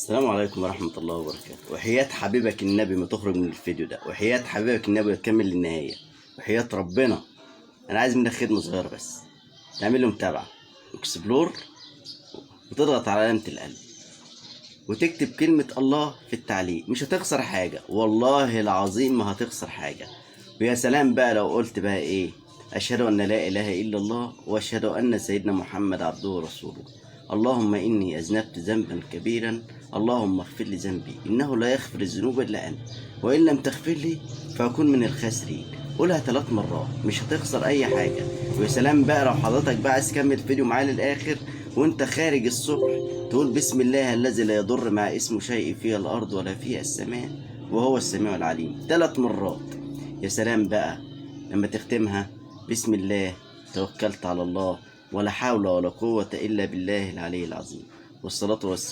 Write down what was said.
السلام عليكم ورحمة الله وبركاته. وحياة حبيبك النبي ما تخرج من الفيديو ده، وحياة حبيبك النبي تكمل للنهاية، وحياة ربنا أنا عايز منك خدمة صغيرة بس، تعمل له متابعة اكسبلور وتضغط على علامة القلب وتكتب كلمة الله في التعليق. مش هتخسر حاجة، والله العظيم ما هتخسر حاجة. ويا سلام بقى لو قلت بقى ايه: أشهد أن لا إله إلا الله وأشهد أن سيدنا محمد عبده ورسوله. اللهم إني أذنبت ذنبا كبيرا، اللهم اغفر لي ذنبي إنه لا يغفر الذنوب إلا أنت، وإن لم تغفر لي فأكون من الخاسرين. قولها 3 مرات، مش هتخسر أي حاجة. ويا سلام بقى لو حضرتك بقى عايز تكمل الفيديو معايا للآخر، وأنت خارج الصبح تقول: بسم الله الذي لا يضر مع اسمه شيء في الأرض ولا في السماء وهو السميع العليم 3 مرات. يا سلام بقى لما تختمها: بسم الله توكلت على الله ولا حول ولا قوة إلا بالله العلي العظيم، والصلاة والسلام